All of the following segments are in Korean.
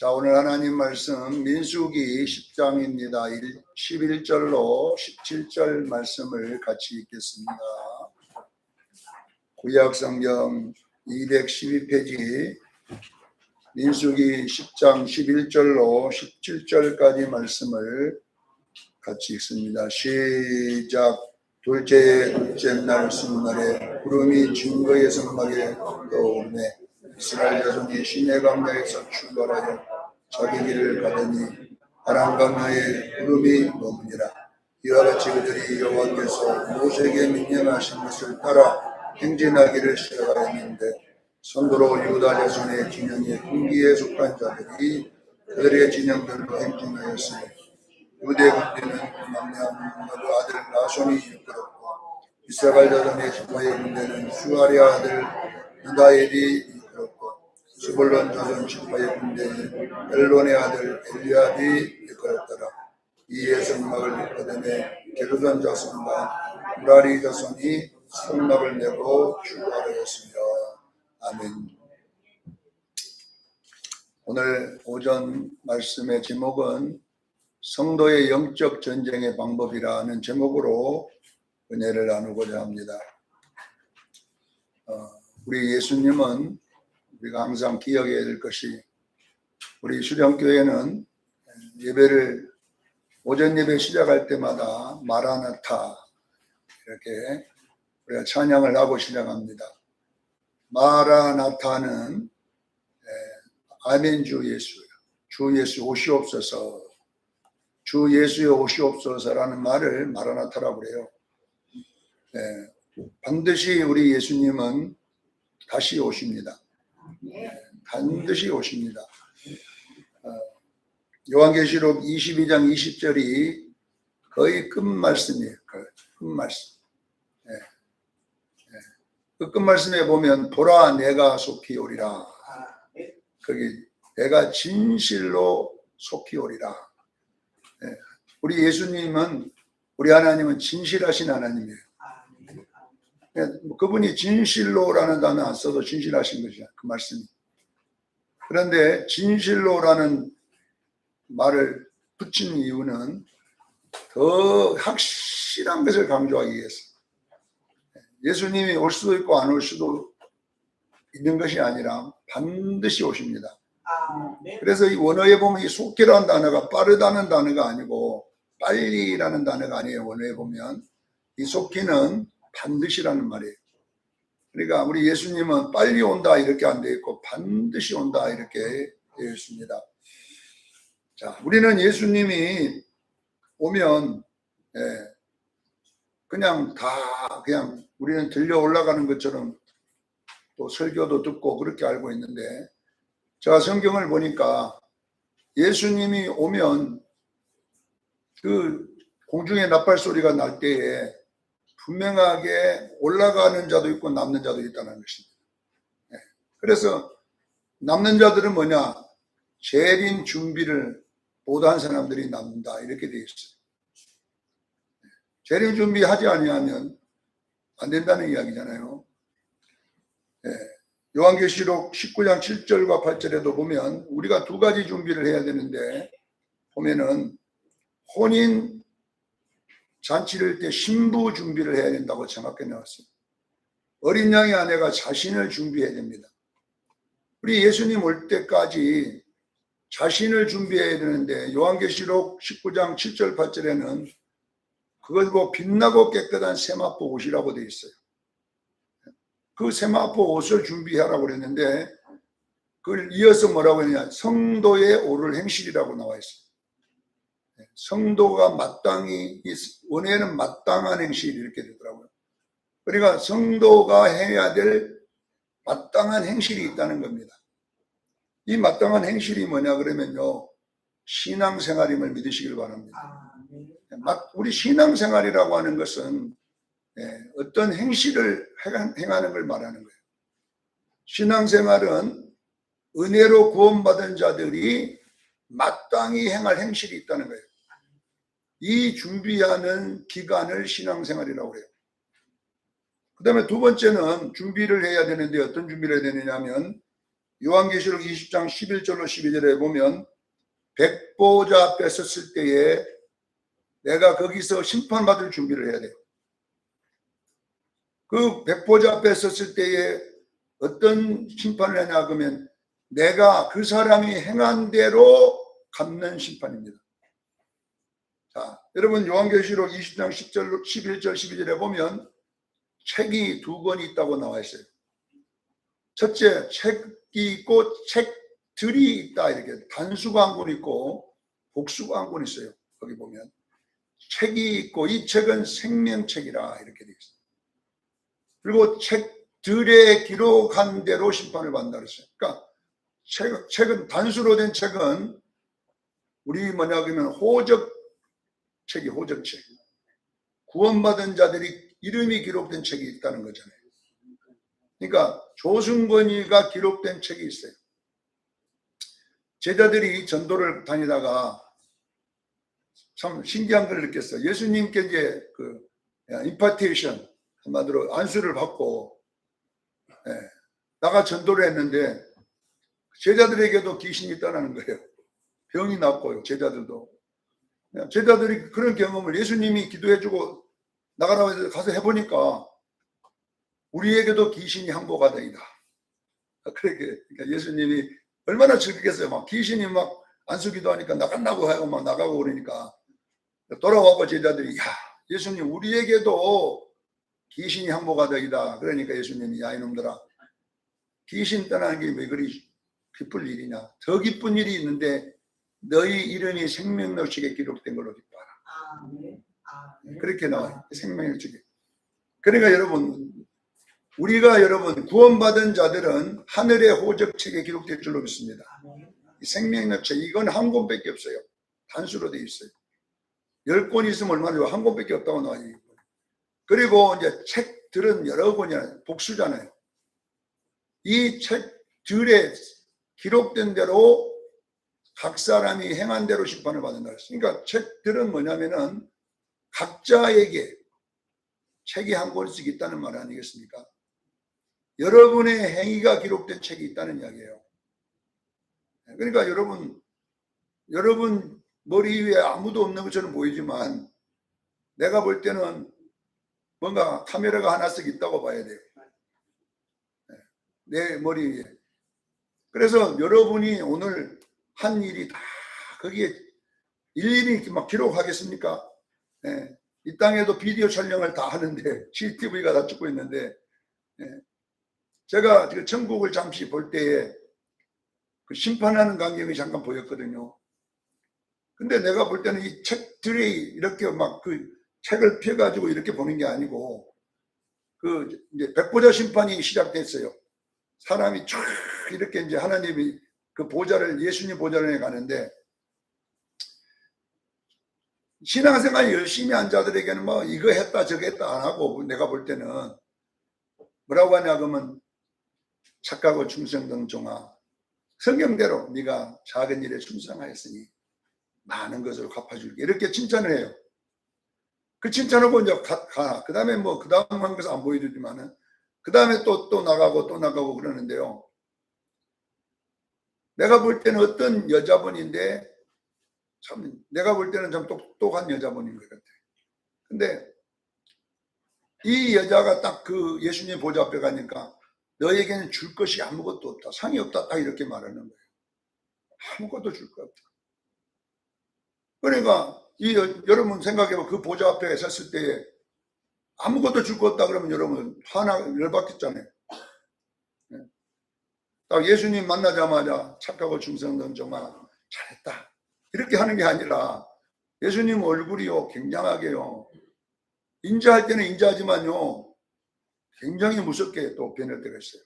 자, 오늘 하나님 말씀 민수기 10장입니다. 11절로 17절 말씀을 같이 읽겠습니다. 구약성경 212페이지 민수기 10장 11절로 17절까지 말씀을 같이 읽습니다. 시작. 둘째 날 수능날에 구름이 증거의 성막에 떠오르네. 이스라엘 자손이 시내 광야에서 출발하여 자기 길을 가더니 아람 광야에 구름이 머무니라. 이와 같이 그들이 여호와께서 모세에게 명령하신 것을 따라 행진하기를 시작하였는데 선도로 유다 자손의 진영의 군기에 속한 자들이 그들의 진영들로 행진하였으니 유대 군대는 막내한 아들 나손이 이끌었고 이스라엘 자손의 지파의 군대는 수아리 아들 유다엘이 이끌었고 스불론 자손 지파의 군대는 엘론의 아들 엘리압이 이끌었더라. 이에 성막을 거듭내 게르손 자손과 무라리 자손이 성막을 내고 출발하였으며. 아멘. 오늘 오전 말씀의 제목은 성도의 영적 전쟁의 방법이라는 제목으로 은혜를 나누고자 합니다. 우리 예수님은 우리가 항상 기억해야 될 것이, 우리 수련교회는 예배를 오전 예배 시작할 때마다 마라나타 이렇게 우리가 찬양을 하고 시작합니다. 마라나타는 아멘 주 예수, 주 예수 오시옵소서, 주 예수의 오시옵소서라는 말을 마라나타라고 그래요. 반드시 우리 예수님은 다시 오십니다. 반드시 오십니다. 요한계시록 22장 20절이 거의 끝말씀이에요. 끝말씀. 그 끝말씀에 보면 보라 내가 속히 오리라. 거기 내가 진실로 속히 오리라. 우리 예수님은, 우리 하나님은 진실하신 하나님이에요. 그분이 진실로라는 단어 안 써도 진실하신 것이야, 그 말씀이. 그런데 진실로라는 말을 붙인 이유는 더 확실한 것을 강조하기 위해서. 예수님이 올 수도 있고 안 올 수도 있는 것이 아니라 반드시 오십니다. 그래서 이 원어에 보면 이 속기라는 단어가 빠르다는 단어가 아니고 빨리라는 단어가 아니에요. 원어에 보면 이 속기는 반드시라는 말이에요. 그러니까 우리 예수님은 빨리 온다 이렇게 안 되어 있고 반드시 온다 이렇게 되어 있습니다. 자, 우리는 예수님이 오면 그냥 우리는 들려 올라가는 것처럼 또 설교도 듣고 그렇게 알고 있는데, 제가 성경을 보니까 예수님이 오면 그 공중에 나팔 소리가 날 때에 분명하게 올라가는 자도 있고 남는 자도 있다는 것입니다. 그래서 남는 자들은 뭐냐? 재림 준비를 못한 사람들이 남는다 이렇게 되어 있어요. 재림 준비하지 아니하면 안 된다는 이야기잖아요. 요한계시록 19장 7절과 8절에도 보면 우리가 두 가지 준비를 해야 되는데, 보면은 혼인 잔치를 때 신부 준비를 해야 된다고 정확히 나왔어요. 어린 양의 아내가 자신을 준비해야 됩니다. 우리 예수님 올 때까지 자신을 준비해야 되는데, 요한계시록 19장 7절 8절에는 그걸 보고 빛나고 깨끗한 세마포 옷이라고 되어 있어요. 그 세마포 옷을 준비하라고 그랬는데, 그걸 이어서 뭐라고 했냐? 성도의 오를 행실이라고 나와 있어요. 성도가 마땅히, 원에는 마땅한 행실 이렇게 되더라고요. 그러니까 성도가 해야 될 마땅한 행실이 있다는 겁니다. 이 마땅한 행실이 뭐냐 그러면요, 신앙생활임을 믿으시길 바랍니다. 우리 신앙생활이라고 하는 것은 어떤 행실을 행하는 걸 말하는 거예요. 신앙생활은 은혜로 구원받은 자들이 마땅히 행할 행실이 있다는 거예요. 이 준비하는 기간을 신앙생활이라고 해요. 그 다음에 두 번째는 준비를 해야 되는데, 어떤 준비를 해야 되느냐 하면 요한계시록 20장 11절로 12절에 보면 백보자 앞에 섰을 때에 내가 거기서 심판받을 준비를 해야 돼요. 그 백보자 앞에 섰을 때에 어떤 심판을 하냐 그러면 내가 그 사람이 행한 대로 갚는 심판입니다. 자, 여러분 요한계시록 20장 10절, 11절, 12절에 보면 책이 두 권이 있다고 나와 있어요. 첫째, 책이 있고 책들이 있다. 이렇게 단수가 한 권 있고 복수가 한 권 있어요. 거기 보면 책이 있고 이 책은 생명책이라 이렇게 되어 있어요. 그리고 책들에 기록한 대로 심판을 받는다 그랬어요. 그러니까 책은 단수로 된 책은 우리 뭐냐 그러면 호적책이 호적책. 구원받은 자들이 이름이 기록된 책이 있다는 거잖아요. 그러니까 조승건이가 기록된 책이 있어요. 제자들이 전도를 다니다가 참 신기한 걸 느꼈어요. 예수님께 이제 그 임파테이션 한마디로 안수를 받고 나가 전도를 했는데 제자들에게도 귀신이 떠나는 거예요. 병이 났고요. 제자들도. 제자들이 그런 경험을 예수님이 기도해주고 나가라고 해서 가서 해보니까 우리에게도 귀신이 항복하더이다. 그러니까 예수님이 얼마나 즐기겠어요. 막 귀신이 막 안수기도 하니까 나간다고 하고 막 나가고 그러니까 돌아와고 제자들이 야 예수님 우리에게도 귀신이 항복하더이다. 그러니까 예수님이 야 이놈들아 귀신 떠나는 게 왜 그리 기쁠 일이냐. 더 기쁜 일이 있는데 너희 이름이 생명록책에 기록된 걸로 기뻐하라. 그렇게 나와요. 생명록책에. 그러니까 여러분 우리가 여러분 구원받은 자들은 하늘의 호적책에 기록될 줄로 믿습니다. 생명록책 이건 한 권밖에 없어요. 단수로 되어 있어요. 10권 있으면 얼마나 좋아. 한 권밖에 없다고 나와요. 그리고 이제 책들은 여러 권이잖아요. 복수잖아요. 이 책들에 기록된 대로 각 사람이 행한 대로 심판을 받는다. 그러니까 책들은 뭐냐면은 각자에게 책이 한 권씩 있다는 말 아니겠습니까? 여러분의 행위가 기록된 책이 있다는 이야기예요. 그러니까 여러분 머리 위에 아무도 없는 것처럼 보이지만 내가 볼 때는 뭔가 카메라가 하나씩 있다고 봐야 돼요. 내 머리 위에. 그래서 여러분이 오늘 한 일이 다 거기에 일일이 막 기록하겠습니까? 네. 이 땅에도 비디오 촬영을 다 하는데 CCTV가 다 찍고 있는데 제가 천국을 잠시 볼 때에 그 심판하는 광경이 잠깐 보였거든요. 근데 내가 볼 때는 이 책들이 이렇게 막 그 책을 펴가지고 이렇게 보는 게 아니고 그 이제 백보자 심판이 시작됐어요. 사람이 쫙 이렇게 이제 하나님이 그 보좌를 예수님 보좌를 해 가는데 신앙생활 열심히 한 자들에게는 뭐 이거 했다 저거 했다 안 하고 내가 볼 때는 뭐라고 하냐 그러면 착하고 충성된 종아 성경대로 네가 작은 일에 충성하였으니 많은 것으로 갚아줄게 이렇게 칭찬을 해요. 그 칭찬하고 이제 가. 그 다음에 뭐 그 다음 한 것은 안 보여주지만은 그 다음에 또 나가고 그러는데요. 내가 볼 때는 어떤 여자분인데 참 내가 볼 때는 참 똑똑한 여자분인 것 같아요. 근데 이 여자가 딱 그 예수님 보좌 앞에 가니까 너에게는 줄 것이 아무것도 없다. 상이 없다. 딱 이렇게 말하는 거예요. 아무것도 줄 것 없다. 그러니까 여러분 생각해봐. 그 보좌 앞에 섰을 때 아무것도 줄 거 없다 그러면 여러분 화나 열받겠잖아요. 딱 예수님 만나자마자 착하고 충성된 종아 잘했다. 이렇게 하는 게 아니라 예수님 얼굴이요 굉장하게요. 인자할 때는 인자하지만요 굉장히 무섭게 또 변할 때가 있어요.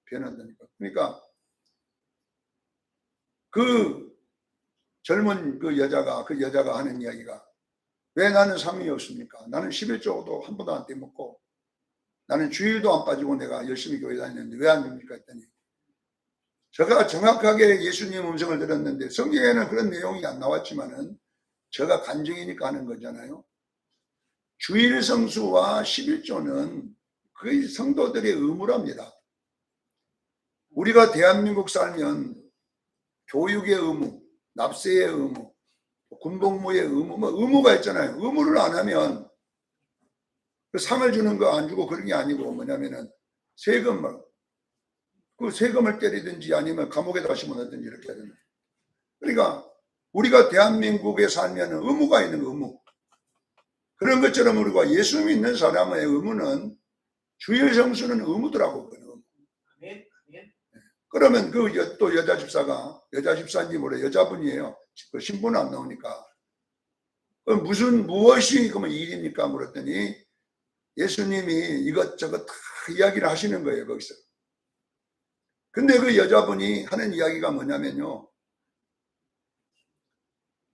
변한다니까. 그러니까 그 젊은 그 여자가 하는 이야기가 왜 나는 삶이 없습니까? 나는 11조도 한 번도 안 떼먹고 나는 주일도 안 빠지고 내가 열심히 교회 다니는데 왜 안 됩니까? 했더니 제가 정확하게 예수님 음성을 들었는데 성경에는 그런 내용이 안 나왔지만은 제가 간증이니까 하는 거잖아요. 주일 성수와 11조는 거의 성도들의 의무랍니다. 우리가 대한민국 살면 교육의 의무, 납세의 의무, 군복무의 의무, 뭐 의무가 있잖아요. 의무를 안 하면 그 상을 주는 거 안 주고 그런 게 아니고 뭐냐면은 세금을, 그 세금을 때리든지 아니면 감옥에다 심어넣든지 이렇게 해야 된다. 그러니까 우리가 대한민국에 살면 의무가 있는 의무. 그런 것처럼 우리가 예수 믿는 사람의 의무는 주일 성수는 의무더라고. 그러면 또 여자 집사인지 모르 여자분이에요. 그 신분은 안 나오니까. 무엇이 그러면 일입니까? 물었더니 예수님이 이것저것 다 이야기를 하시는 거예요, 거기서. 근데 그 여자분이 하는 이야기가 뭐냐면요.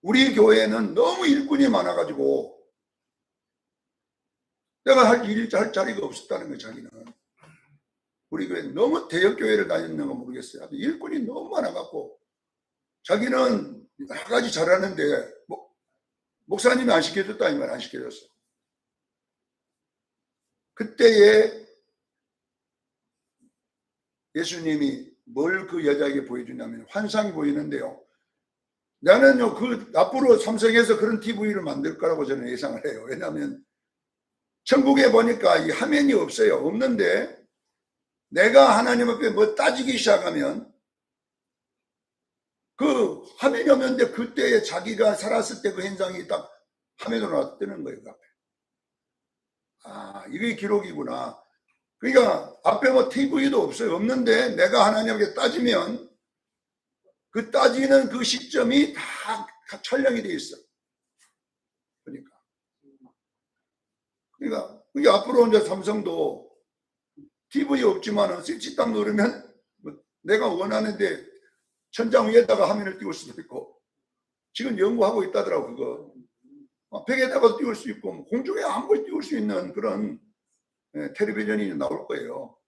우리 교회는 너무 일꾼이 많아가지고 내가 할 자리가 없었다는 거예요, 자기는. 우리 교회 너무 대역교회를 다니는 거 모르겠어요. 일꾼이 너무 많아갖고 자기는 여러 가지 잘하는데 목사님이 안 시켜줬다 이 말 안 시켜줬어. 그때에 예수님이 뭘 그 여자에게 보여주냐면 환상이 보이는데요. 나는요 그 앞으로 삼성에서 그런 TV를 만들 거라고 저는 예상을 해요. 왜냐하면 천국에 보니까 이 화면이 없어요. 없는데 내가 하나님 앞에 뭐 따지기 시작하면 그 화면이 없는데 그때에 자기가 살았을 때 그 현상이 딱 화면으로 나뜨는 거예요. 그 앞에. 아, 이게 기록이구나. 그러니까 앞에 뭐 TV도 없어요. 없는데 내가 하나님께 따지면 그 따지는 그 시점이 다 촬영이 돼 있어. 그러니까 그게 앞으로 이제 삼성도 TV 없지만은 스위치 딱 누르면 내가 원하는데 천장 위에다가 화면을 띄울 수도 있고 지금 연구하고 있다더라고 그거. 벽에다가도 띄울 수 있고 공중에 아무걸 띄울 수 있는 그런 텔레비전이 나올 거예요.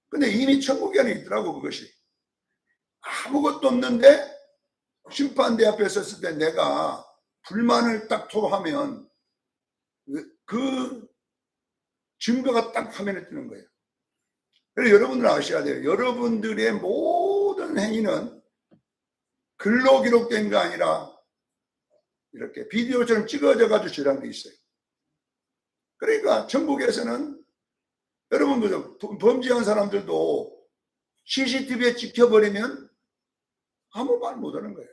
근데 이미 천국에 안에 있더라고 그것이. 아무것도 없는데 심판대 앞에 섰을 때 내가 불만을 딱 토하면 그 증거가 딱 화면에 뜨는 거예요. 그래서 여러분들 아셔야 돼요. 여러분들의 모든 행위는 글로 기록된 게 아니라 이렇게 비디오처럼 찍어져 가지고 저장돼 있어요. 그러니까 천국에서는 여러분 범죄한 사람들도 CCTV에 찍혀버리면 아무 말 못하는 거예요.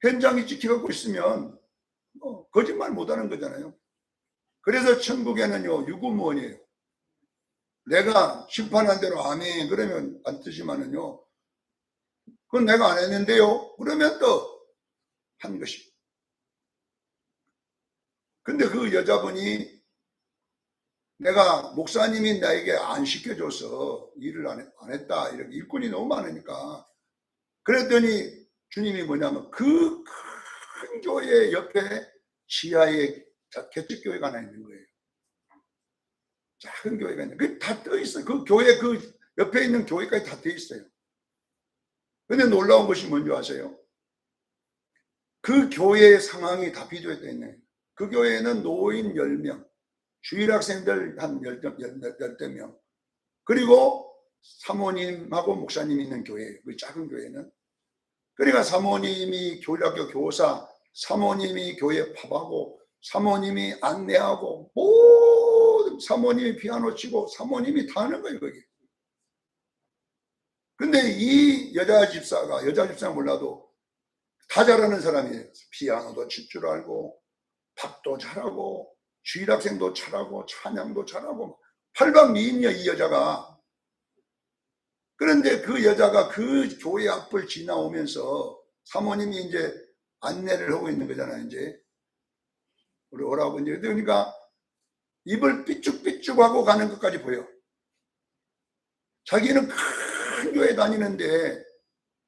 현장이 찍혀갖고 있으면 거짓말 못하는 거잖아요. 그래서 천국에는요 유구무원이에요. 내가 심판한 대로 아멘 그러면 안 뜨지만은요 그건 내가 안 했는데요 그러면 또 한 것이. 근데 그 여자분이 내가 목사님이 나에게 안 시켜줘서 일을 안 했다 이렇게 일꾼이 너무 많으니까 그랬더니 주님이 뭐냐면 그 큰 교회 옆에 지하에 개척교회가 하나 있는 거예요. 작은 교회가 있는 그게 다 떠 있어요. 그 교회 그 옆에 있는 교회까지 다 떠 있어요. 근데 놀라운 것이 뭔지 아세요? 그 교회의 상황이 다 비디오에 떠 있네. 그 교회에는 노인 10명, 주일학생들 한 10명, 그리고 사모님하고 목사님이 있는 교회예요. 그 작은 교회는. 그러니까 사모님이 교회학교 교사, 사모님이 교회 밥하고, 사모님이 안내하고, 모든 사모님이 피아노 치고, 사모님이 다 하는 거예요, 거기. 근데 이 여자 집사는 몰라도 다 잘하는 사람이에요. 피아노도 칠 줄 알고, 밥도 잘하고, 주일학생도 잘하고, 찬양도 잘하고, 팔방미인이야, 이 여자가. 그런데 그 여자가 그 교회 앞을 지나오면서 사모님이 이제 안내를 하고 있는 거잖아요, 이제. 우리 오라고 이제. 그러니까 입을 삐쭉삐쭉하고 가는 것까지 보여. 자기는 큰 교회 다니는데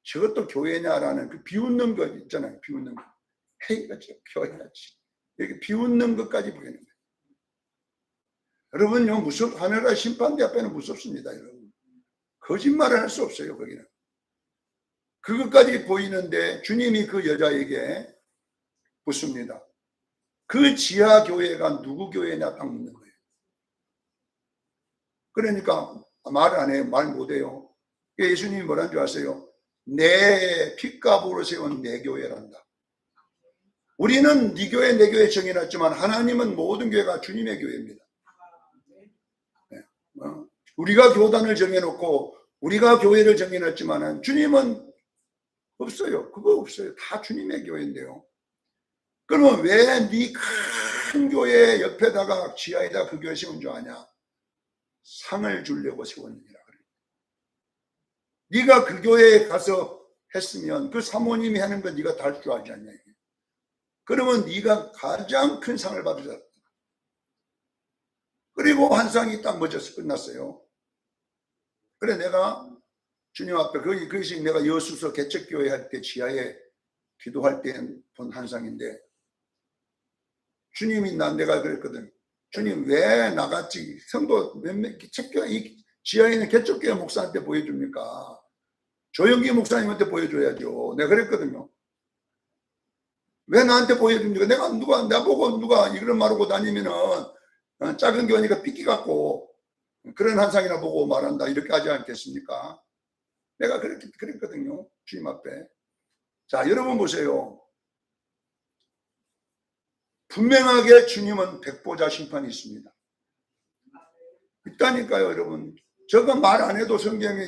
저것도 교회냐라는 그 비웃는 것 있잖아요, 비웃는 거. 헤이, 이거 교회야지. 이렇게 비웃는 것까지 보이는 거예요. 여러분요, 하늘나라 심판대 앞에는 무섭습니다, 여러분. 거짓말을 할 수 없어요, 거기는. 그것까지 보이는데 주님이 그 여자에게 묻습니다. 그 지하 교회가 누구 교회냐 딱 묻는 거예요. 그러니까 말 안 해요. 말 못 해요. 예수님이 뭐라는 줄 아세요? 내 핏값으로 세운 내 교회란다. 우리는 네 교회 내 교회 정해놨지만 하나님은 모든 교회가 주님의 교회입니다. 우리가 교단을 정해놓고 우리가 교회를 정해놨지만 주님은 없어요. 그거 없어요. 다 주님의 교회인데요. 그러면 왜 네 큰 교회 옆에다가 지하에다 그 교회 세운 줄 아냐? 상을 주려고 세웠느니라. 네가 그 교회에 가서 했으면 그 사모님이 하는 거 네가 다 할 줄 알지 않냐? 그러면 네가 가장 큰 상을 받으셨다. 그리고 한 상이 딱 멎어서 끝났어요. 그래 내가 주님 앞에 그것이 내가 여수서 개척교회 할 때 지하에 기도할 때 본 한 상인데 주님이 내가 그랬거든. 주님 왜 나같이 성도 몇몇 개척교회 이 지하에 있는 개척교회 목사한테 보여줍니까? 조영기 목사님한테 보여줘야죠. 내가 그랬거든요. 왜 나한테 보여줍니까? 내가 나보고 누가 이런 말하고 다니면은 작은 교회니까 삐끼 같고 그런 한상이나 보고 말한다 이렇게 하지 않겠습니까? 내가 그렇게 그랬거든요. 주님 앞에. 자, 여러분 보세요. 분명하게 주님은 백보자 심판이 있습니다. 있다니까요, 여러분. 저거 말 안 해도 성경에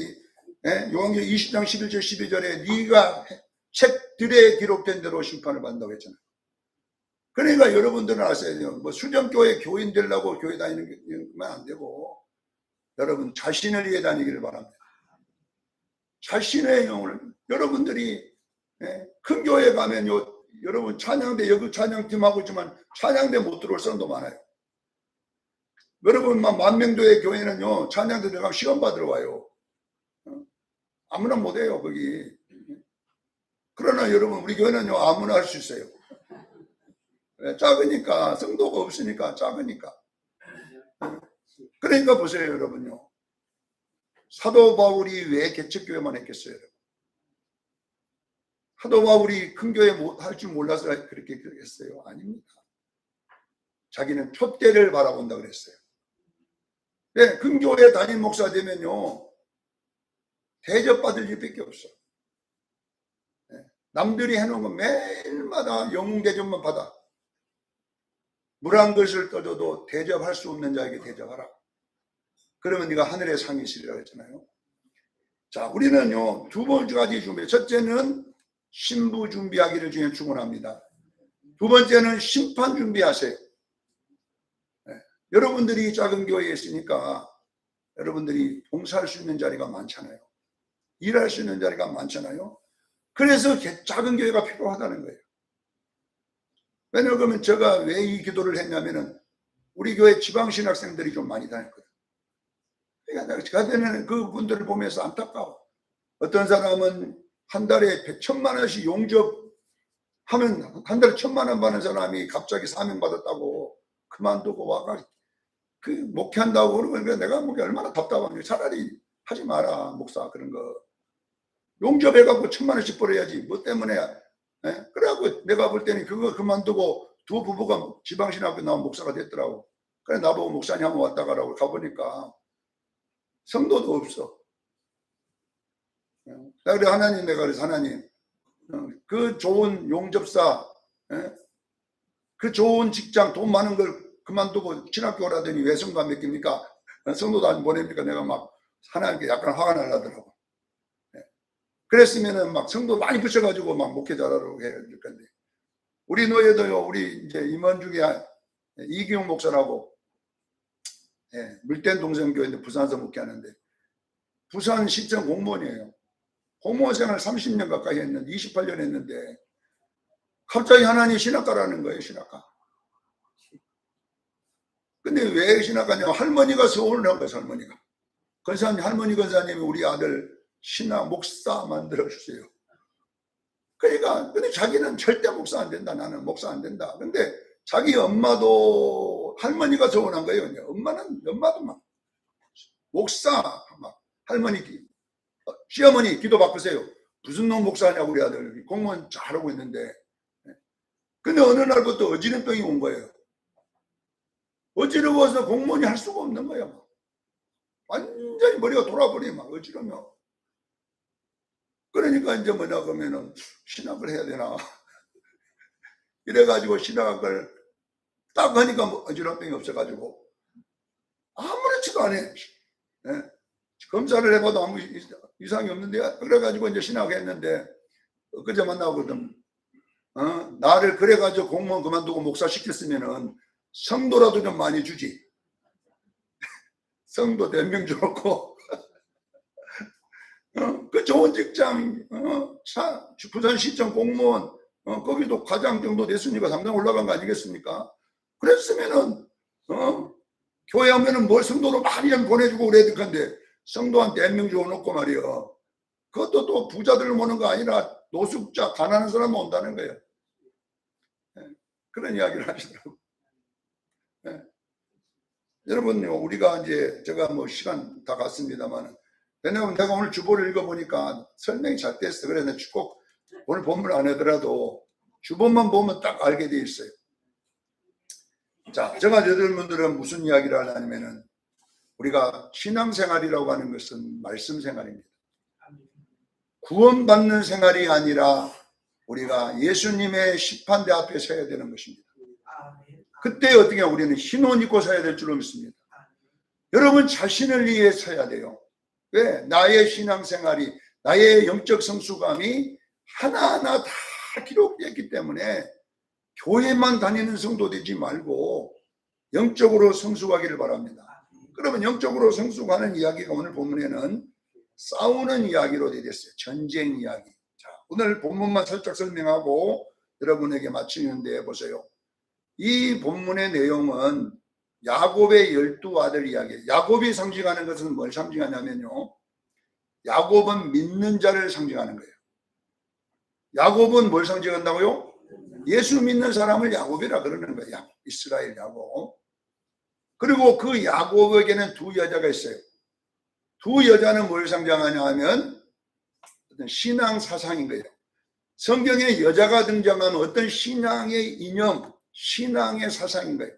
요한계시록 20장 11절 12절에 네가 책들에 기록된 대로 심판을 받는다고 했잖아요. 그러니까 여러분들은 아셔야 돼요. 뭐 수정교회 교인 되려고 교회 다니는 건 안 되고 여러분 자신을 위해 다니기를 바랍니다. 자신의 영을 여러분들이 큰 교회 가면요 여러분 찬양대 여기 찬양팀하고 있지만 찬양대 못 들어올 사람도 많아요. 여러분 막 만명도의 교회는요 찬양대 들어가면 시험 받으러 와요. 아무나 못해요 거기. 그러나 여러분 우리 교회는요 아무나 할 수 있어요. 작으니까 성도가 없으니까 작으니까. 그러니까 보세요 여러분요. 사도 바울이 왜 개척교회만 했겠어요 여러분? 사도 바울이 큰 교회 할 줄 몰라서 그렇게 했어요? 아닙니다. 자기는 표대를 바라본다 그랬어요. 네, 큰 교회 담임 목사 되면요 대접받을 일밖에 없어. 네, 남들이 해놓은 거 매일마다 영웅 대접만 받아. 물 한 그릇을 떠줘도 대접할 수 없는 자에게 대접하라. 그러면 네가 하늘의 상이 있으리라 했잖아요. 자, 우리는요 두 가지 준비. 첫째는 신부 준비하기를 주님 축원합니다. 두 번째는 심판 준비하세요. 네. 여러분들이 작은 교회에 있으니까 여러분들이 봉사할 수 있는 자리가 많잖아요. 일할 수 있는 자리가 많잖아요. 그래서 작은 교회가 필요하다는 거예요. 왜냐하면 제가 왜 이 기도를 했냐면은 우리 교회 지방신학생들이 좀 많이 다녔거든요. 그러니까 제가 되는 그분들을 보면서 안타까워. 어떤 사람은 한 달에 1,000만 원씩 용접하면 한 달에 1,000만 원 받는 사람이 갑자기 사명 받았다고 그만두고 와가 그 목회한다고 그러면 내가 목회 얼마나 답답한지. 차라리 하지 마라 목사 그런 거. 용접해갖고 1,000만 원씩 벌어야지 뭐 때문에. 그래갖고 내가 볼 때는 그거 그만두고 두 부부가 지방신학교 나온 목사가 됐더라고. 그래 나보고 목사님 한번 왔다 가라고 가보니까 성도도 없어. 그래 하나님 내가 그래서 하나님 그 좋은 용접사 그 좋은 직장 돈 많은 걸 그만두고 신학교 오라더니 왜 성도 안 맡깁니까? 성도도 안 보냅니까? 내가 막 하나님께 약간 화가 날라더라고. 그랬으면은 막 성도 많이 붙여가지고 막 목회자라고 해야 될 건데 우리 노예도요 우리 이제 임원 중에 이기용 목사라고 물된 동성교회인데 부산에서 목회하는데 부산 시청 공무원이에요. 공무원 생활 30년 가까이 했는데 28년 했는데 갑자기 하나님 신학가라는 거예요. 신학가. 근데 왜 신학가냐면 할머니가 서울을 한 거예요. 할머니가. 권사님 할머니 권사님이 우리 아들 신학 목사 만들어 주세요. 그러니까 근데 자기는 절대 목사 안 된다. 나는 목사 안 된다. 근데 자기 엄마도 할머니가 서운한 거예요. 엄마도 막 목사 막 할머니 시어머니 기도 바꾸세요. 무슨 놈 목사냐고 우리 아들 공무원 잘하고 있는데. 근데 어느 날부터 어지럼병이 온 거예요. 어지러워서 공무원이 할 수가 없는 거예요. 완전히 머리가 돌아버리면 막 어지러면. 그러니까 이제 뭐냐 그러면은 신학을 해야 되나 이래가지고 신학을 딱 하니까 뭐 어지럼증이 없어가지고 아무렇지도 않아. 예? 검사를 해봐도 아무 이상이 없는데 그래가지고 이제 신학했는데 그제 만나거든. 나를 그래가지고 공무원 그만두고 목사 시켰으면은 성도라도 좀 많이 주지. 성도 몇 명 좋고 그 좋은 직장 부산시청 공무원 거기도 과장 정도 됐으니까 상당 올라간 거 아니겠습니까? 그랬으면은 교회 하면은 뭘 성도로 많이 좀 보내주고 그래야 될 건데 성도한테 몇 명 줘놓고 말이야. 그것도 또 부자들 모는 거 아니라 노숙자 가난한 사람 온다는 거예요. 그런 이야기를 하시더라고요. 여러분, 우리가 이제 제가 뭐 시간 다 갔습니다만, 왜냐면 내가 오늘 주보를 읽어보니까 설명이 잘 됐어. 그래서 꼭 오늘 본문 안 하더라도 주보만 보면 딱 알게 돼 있어요. 자, 제가 여러분들은 무슨 이야기를 하냐면은 우리가 신앙생활이라고 하는 것은 말씀 생활입니다. 구원받는 생활이 아니라 우리가 예수님의 심판대 앞에 서야 되는 것입니다. 그때 어떻게 우리는 흰 옷 입고 서야 될 줄로 믿습니다. 여러분 자신을 위해 서야 돼요. 왜? 나의 신앙생활이 나의 영적 성숙감이 하나하나 다 기록됐기 때문에 교회만 다니는 성도 되지 말고 영적으로 성숙하기를 바랍니다. 그러면 영적으로 성숙하는 이야기가 오늘 본문에는 싸우는 이야기로 되어 있어요. 전쟁 이야기. 자, 오늘 본문만 살짝 설명하고 여러분에게 마치는데 보세요. 이 본문의 내용은 야곱의 12아들 이야기. 야곱이 상징하는 것은 뭘 상징하냐면요. 야곱은 믿는 자를 상징하는 거예요. 야곱은 뭘 상징한다고요? 예수 믿는 사람을 야곱이라 그러는 거예요. 이스라엘 야곱. 그리고 그 야곱에게는 두 여자가 있어요. 두 여자는 뭘 상징하냐 하면 어떤 신앙 사상인 거예요. 성경에 여자가 등장하는 어떤 신앙의 이념, 신앙의 사상인 거예요.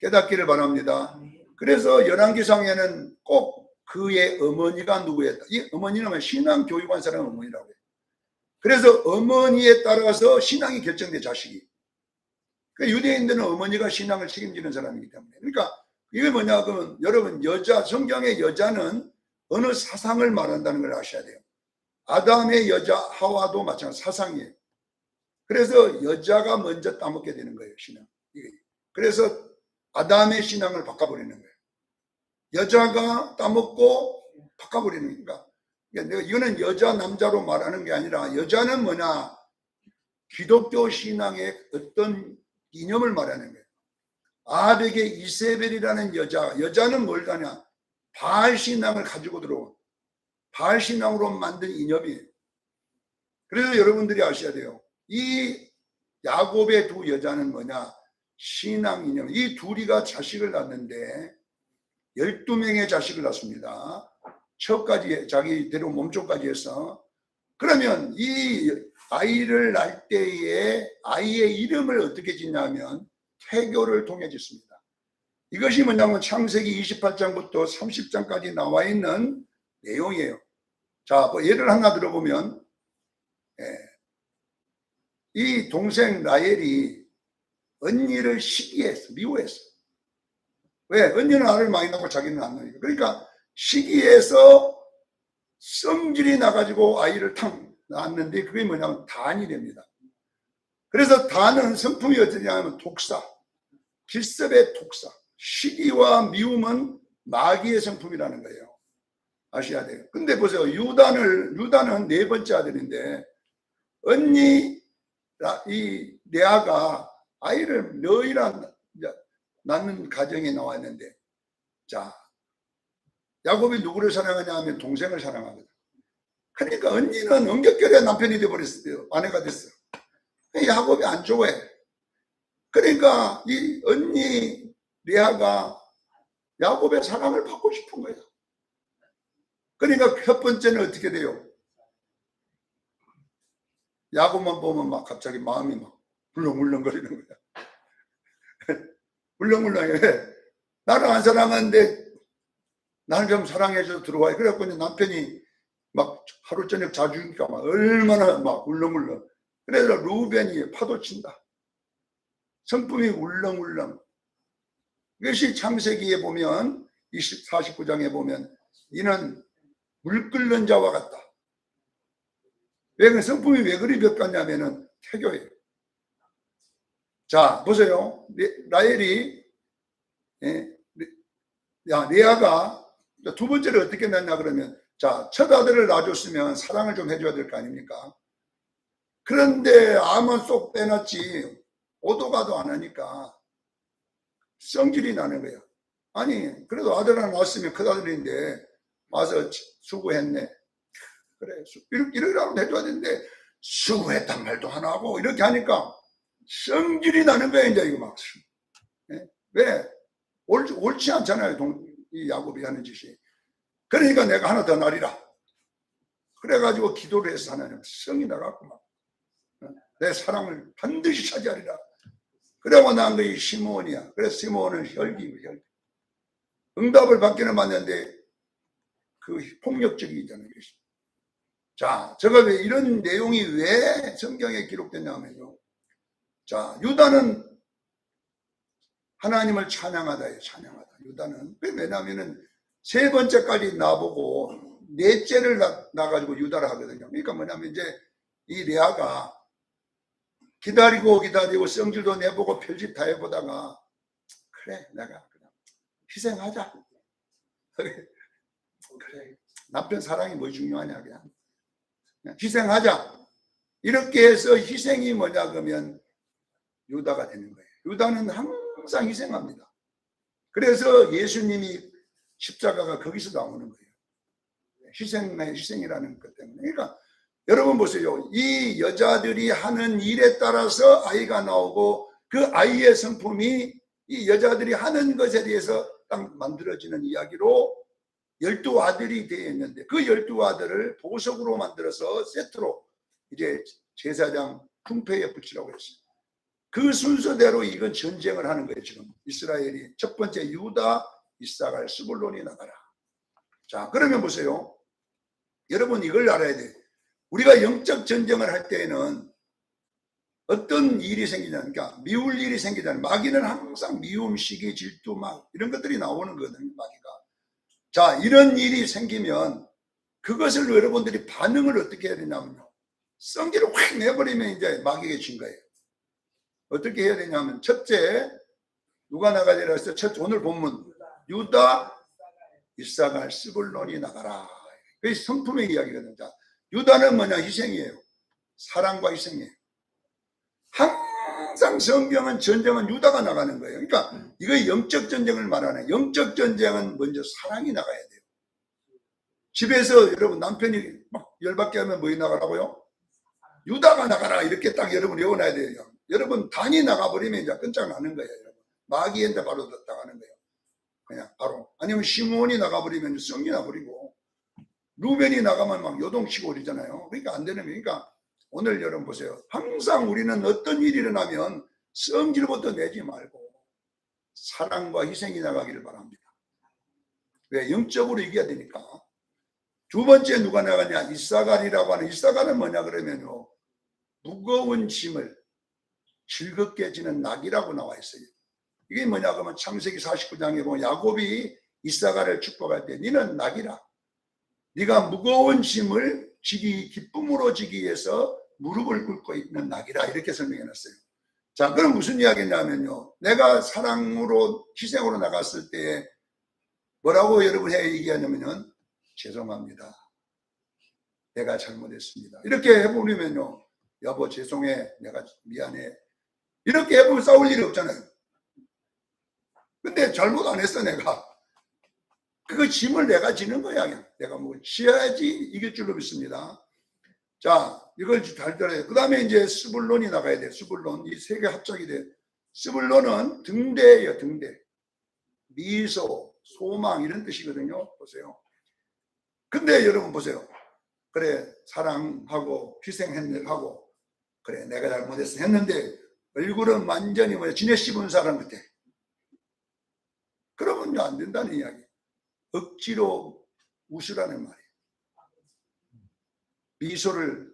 깨닫기를 바랍니다. 그래서 열왕기상에는 꼭 그의 어머니가 누구였다. 이 어머니는 신앙 교육한 사람 어머니라고 해요. 그래서 어머니에 따라서 신앙이 결정돼 자식이. 유대인들은 어머니가 신앙을 책임지는 사람이기 때문에. 그러니까 이게 뭐냐 그러면 여러분 성경의 여자는 어느 사상을 말한다는 걸 아셔야 돼요. 아담의 여자 하와도 마찬가지 사상이에요. 그래서 여자가 먼저 따먹게 되는 거예요, 신앙. 그래서 아담의 신앙을 바꿔버리는 거예요. 여자가 따먹고 바꿔버리는 거니까. 이거는 여자 남자로 말하는 게 아니라 여자는 뭐냐 기독교 신앙의 어떤 이념을 말하는 거예요. 아합에게 이세벨이라는 여자는 뭘 하냐 바알 신앙을 가지고 들어온 바알 신앙으로 만든 이념이에요. 그래서 여러분들이 아셔야 돼요. 이 야곱의 두 여자는 뭐냐 신앙 이념. 이 둘이가 자식을 낳는데 12명의 자식을 낳습니다. 척까지 자기대로 몸종까지 해서. 그러면 이 아이를 낳을 때에 아이의 이름을 어떻게 짓냐면 태교를 통해 짓습니다. 이것이 뭐냐면 창세기 28장부터 30장까지 나와 있는 내용이에요. 자, 뭐 예를 하나 들어보면 이 동생 라헬이 언니를 시기했어. 미워했어. 왜? 언니는 아를 많이 낳고 자기는 안 낳으니까. 그러니까 시기해서 성질이 나가지고 아이를 탕 낳았는데 그게 뭐냐면 단이 됩니다. 그래서 단은 성품이 어떠냐면 독사, 길섭의 독사. 시기와 미움은 마귀의 성품이라는 거예요. 아셔야 돼요. 근데 보세요. 유다는 네 번째 아들인데 언니 이 레아가 아이를 너희랑 낳는 가정에 나왔는데 자 야곱이 누구를 사랑하냐 하면 동생을 사랑하거든. 그러니까 언니는 엉겹결에 남편이 되어버렸어요. 아내가 됐어. 야곱이 안 좋아해. 그러니까 이 언니 레아가 야곱의 사랑을 받고 싶은 거예요. 그러니까 첫 번째는 어떻게 돼요? 야곱만 보면 막 갑자기 마음이 막 물렁물렁거리는 거야. 물렁물렁해. 나를 안 사랑하는데 나를 좀 사랑해줘 들어와요. 그래갖고 남편이 막 하루 저녁 자주 주니까 막 얼마나 막 울렁울렁. 그래서 루벤이 파도 친다. 성품이 울렁울렁. 이것이 창세기에 보면 49장에 보면 이는 물 끓는 자와 같다. 왜 그 성품이 왜 그리 몇 같냐면은 태교예요. 자 보세요. 라헬이 레아가 두 번째를 어떻게 낳냐 그러면 자 첫 아들을 낳아줬으면 사랑을 좀 해줘야 될 거 아닙니까? 그런데 암은 쏙 빼놨지 오도 가도 안 하니까 성질이 나는 거야. 아니 그래도 아들 하나 낳았으면 큰 아들인데 와서 수고했네. 그래 이러라고 해줘야 되는데 수고했단 말도 안 하고 이렇게 하니까 성질이 나는 거야 이제 이거 막. 왜? 옳지 않잖아요. 이 야곱이 하는 짓이. 그러니까 내가 하나 더 낳으리라. 그래가지고 기도를 해서 하나님 성이 나갖고 막 내 사랑을 반드시 차지하리라. 그러고 난 것이 시므온이야. 그래서 시므온은 혈기고 혈기. 응답을 받기는 받는데 그 폭력적이잖아요. 자, 제가 왜 이런 내용이 왜 성경에 기록됐냐면요. 자, 유다는 하나님을 찬양하다예요. 찬양하다. 유다는 왜냐하면은 세 번째까지 나보고 넷째를 낳아가지고 유다를 하거든요. 그러니까 뭐냐면 이제 이 레아가 기다리고 성질도 내보고 별짓 다 해보다가 그래 내가 그냥 희생하자. 그래 남편 사랑이 뭐 중요하냐 그냥 희생하자. 이렇게 해서 희생이 뭐냐 그러면 유다가 되는 거예요. 유다는 항상 희생합니다. 그래서 예수님이 십자가가 거기서 나오는 거예요. 희생이라는 것 때문에. 그러니까 여러분 보세요. 이 여자들이 하는 일에 따라서 아이가 나오고 그 아이의 성품이 이 여자들이 하는 것에 대해서 딱 만들어지는 이야기로 12아들이 되어 있는데 그 12아들을 보석으로 만들어서 세트로 이제 제사장 풍패에 붙이라고 했어요. 그 순서대로 이건 전쟁을 하는 거예요. 지금 이스라엘이 첫 번째 유다, 이사갈, 스불론이 나가라. 자 그러면 보세요. 여러분 이걸 알아야 돼요. 우리가 영적 전쟁을 할 때에는 어떤 일이 생기냐, 그러니까 미울 일이 생기잖아요. 마귀는 항상 미움, 시기, 질투, 막 이런 것들이 나오는 거거든요. 마귀가. 자, 이런 일이 생기면 그것을 여러분들이 반응을 어떻게 해야 되냐면요. 성질을 확 내버리면 이제 마귀에게 진 거예요. 어떻게 해야 되냐면 첫째 누가 나가야 되라 했어요? 첫 오늘 본문 유다, 이사갈, 스불론이 나가라. 그게 성품의 이야기거든요. 자, 유다는 뭐냐? 희생이에요. 사랑과 희생이에요. 항상 성경은 전쟁은 유다가 나가는 거예요. 그러니까 이거 영적 전쟁을 말하는 영적 전쟁은 먼저 사랑이 나가야 돼요. 집에서 여러분 남편이 막 열받게 하면 뭐이 나가라고요? 유다가 나가라 이렇게 딱 여러분 외워놔야 돼요. 여러분 단이 나가버리면 이제 끝장나는 거예요. 여러분. 마귀한테 바로 당하는 거예요. 그냥 바로. 아니면 시므온이 나가버리면 성이 나버리고 루벤이 나가면 막 요동치고 그러잖아요. 그러니까 안 되는 거예요. 그러니까 오늘 여러분 보세요. 항상 우리는 어떤 일이 일어나면 성질부터 내지 말고 사랑과 희생이 나가기를 바랍니다. 왜? 영적으로 이겨야 되니까. 두 번째 누가 나가냐? 이사갈이라고 하는 이사갈은 뭐냐 그러면요. 무거운 짐을 즐겁게 지는 낙이라고 나와 있어요. 이게 뭐냐 그러면 창세기 49장에 보면 야곱이 이사갈을 축복할 때 너는 낙이라. 네가 무거운 짐을 지기 기쁨으로 지기 위해서 무릎을 꿇고 있는 낙이라 이렇게 설명해놨어요. 자, 그럼 무슨 이야기냐면요. 내가 사랑으로 희생으로 나갔을 때 뭐라고 여러분 얘기하냐면은 죄송합니다. 내가 잘못했습니다. 이렇게 해보면요. 여보 죄송해. 내가 미안해. 이렇게 해보면 싸울 일이 없잖아요. 근데 잘못 안 했어 내가. 그 짐을 내가 지는 거야. 내가 뭐 지어야지 이길 줄로 믿습니다. 자, 이걸 잘 들어야 돼. 그 다음에 이제 스불론이 나가야 돼. 스불론. 이 세 개 합작이 돼. 스불론은 등대예요. 등대. 미소, 소망 이런 뜻이거든요. 보세요. 근데 여러분 보세요. 그래 사랑하고 희생하고 그래 내가 잘못했어 했는데 얼굴은 완전히 뭐야 지네 씹은 사람 같아. 그러면 안 된다는 이야기. 억지로 웃으라는 말이에요. 미소를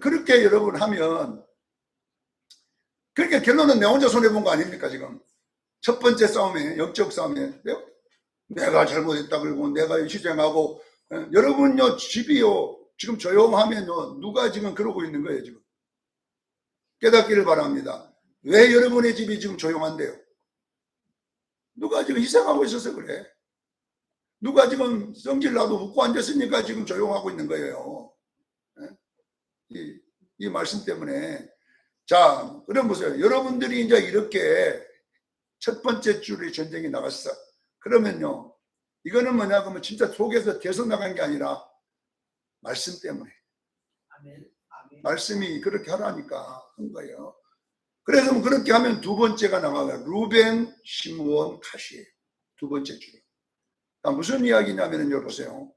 그렇게 여러분 하면, 그러니까 결론은 내 혼자 손해본 거 아닙니까? 지금 첫 번째 싸움에, 영적 싸움에 내가 잘못했다 그러고 내가 희생하고, 여러분요 집이요 지금 조용하면요 누가 지금 그러고 있는 거예요. 지금 깨닫기를 바랍니다. 왜 여러분의 집이 지금 조용한데요? 누가 지금 희생하고 있어서 그래. 누가 지금 성질나도 웃고 앉았으니까 지금 조용하고 있는 거예요. 이 말씀 때문에. 자, 그럼 보세요. 여러분들이 이제 이렇게 첫 번째 줄에 전쟁이 나갔어. 그러면요, 이거는 뭐냐, 그러면 진짜 속에서 대서 나간 게 아니라 말씀 때문에. 아멘. 말씀이 그렇게 하라니까 한 거예요. 그래서 그렇게 하면 두 번째가 나가요. 루벤, 시므온, 가시예요. 두 번째 줄. 무슨 이야기냐면요, 보세요.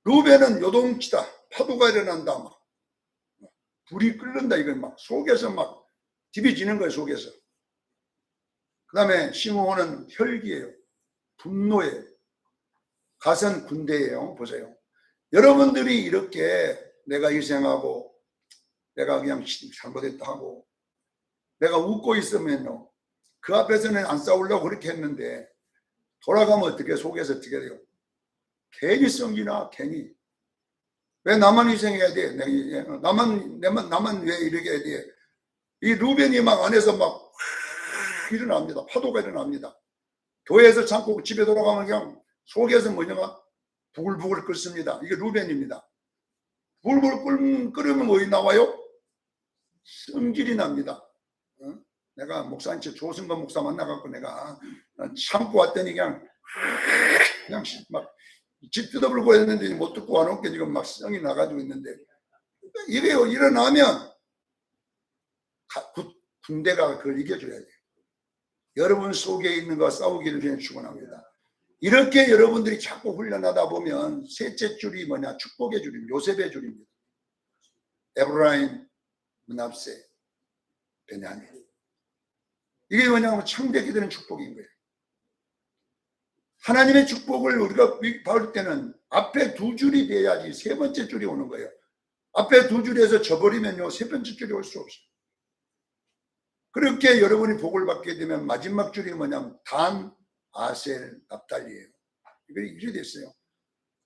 루벤은 요동치다. 파도가 일어난다. 막. 불이 끓는다. 이거 막 속에서 막 디비지는 거예요, 속에서. 그 다음에 시므온은 혈기예요. 분노예요. 갓은 군대예요. 보세요. 여러분들이 이렇게 내가 희생하고 내가 그냥 잘못했다 하고 내가 웃고 있으면요, 그 앞에서는 안 싸우려고 그렇게 했는데 돌아가면 어떻게, 속에서 어떻게 돼요? 괜히 성기나 괜히. 왜 나만 희생해야 돼? 나만 왜 이렇게 해야 돼? 이 루벤이 막 안에서 막 일어납니다. 파도가 일어납니다. 교회에서 참고 집에 돌아가면 그냥 속에서 뭐냐면 부글부글 끓습니다. 이게 루벤입니다. 부글부글 끓으면 뭐이 나와요? 성질이 납니다. 내가 목사님, 조승건 목사 만나갖고 내가 참고 왔더니 그냥 막 집 뜯어불고 했는데 못 듣고 와놓게 지금 막 성이 나가지고 있는데, 이래요. 일어나면 군대가 그걸 이겨줘야 돼요. 여러분 속에 있는 거 싸우기를 그냥 축원합니다. 이렇게 여러분들이 자꾸 훈련하다 보면 셋째 줄이 뭐냐, 축복의 줄입니다. 요셉의 줄입니다. 에브라임, 므납세, 베냐민. 이게 뭐냐면 창대하게 되는 축복인 거예요. 하나님의 축복을 우리가 받을 때는 앞에 두 줄이 돼야지 세 번째 줄이 오는 거예요. 앞에 두 줄에서 져버리면요, 세 번째 줄이 올 수 없어요. 그렇게 여러분이 복을 받게 되면 마지막 줄이 뭐냐면 단, 아셀, 납달리예요. 이게 이렇게 됐어요.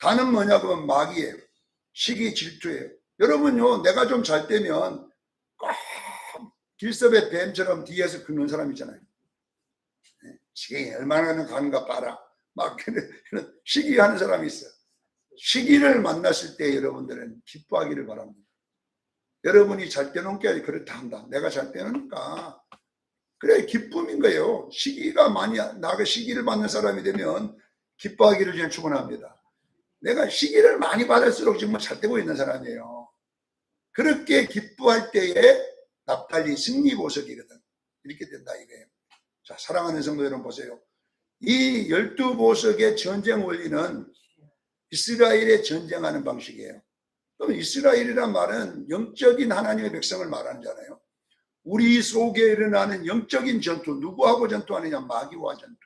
단은 뭐냐 그러면 마귀예요. 시기, 질투예요. 여러분요, 내가 좀 잘 되면 길섭의 뱀처럼 뒤에서 긁는 사람 있잖아요. 시기 얼마나 가는가 봐라. 막 그런 시기하는 사람이 있어요. 시기를 만났을 때 여러분들은 기뻐하기를 바랍니다. 여러분이 잘 되는 게 그렇다 한다. 내가 잘 되니까 그래, 기쁨인 거예요. 시기가 많이 나가 시기를 받는 사람이 되면 기뻐하기를 저는 축원합니다. 내가 시기를 많이 받을수록 정말 잘 되고 있는 사람이에요. 그렇게 기뻐할 때에 납달리 승리 보석이거든. 이렇게 된다 이거예요. 자, 사랑하는 성도 여러분 보세요. 이 12보석의 전쟁 원리는 이스라엘의 전쟁하는 방식이에요. 그럼 이스라엘이란 말은 영적인 하나님의 백성을 말하잖아요. 우리 속에 일어나는 영적인 전투, 누구하고 전투하느냐? 마귀와 전투.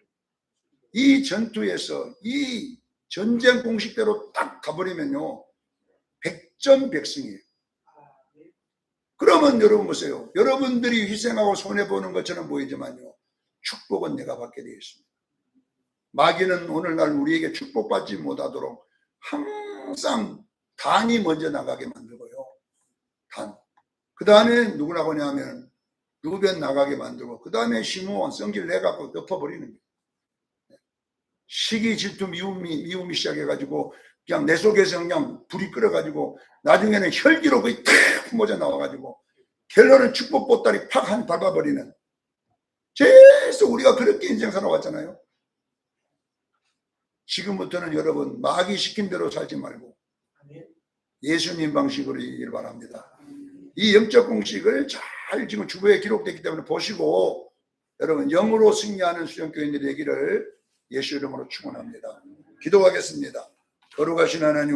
이 전투에서 이 전쟁 공식대로 딱 가버리면요, 100점 100승이에요. 그러면 여러분 보세요. 여러분들이 희생하고 손해보는 것처럼 보이지만요, 축복은 내가 받게 되어 있습니다. 마귀는 오늘날 우리에게 축복받지 못하도록 항상 단이 먼저 나가게 만들고요. 단. 그 다음에 누구라고 하냐면 루벤 나가게 만들고, 그 다음에 시므온 성질 내갖고 덮어버리는 거예요. 시기, 질투, 미움이 시작해가지고 그냥 내 속에서 그냥 불이 끓어가지고 나중에는 혈기로 거의 탁 품어져 나와가지고 결론은 축복 보따리 팍 한 밟아버리는, 계속 우리가 그렇게 인생 살아왔잖아요. 지금부터는 여러분 마귀 시킨 대로 살지 말고 예수님 방식으로 이기를 바랍니다. 이 영적 공식을 잘 지금 주보에 기록되기 때문에 보시고 여러분 영으로 승리하는 수련교인들이 되기를 예수 이름으로 축원합니다. 기도하겠습니다. 거룩하신 하나님,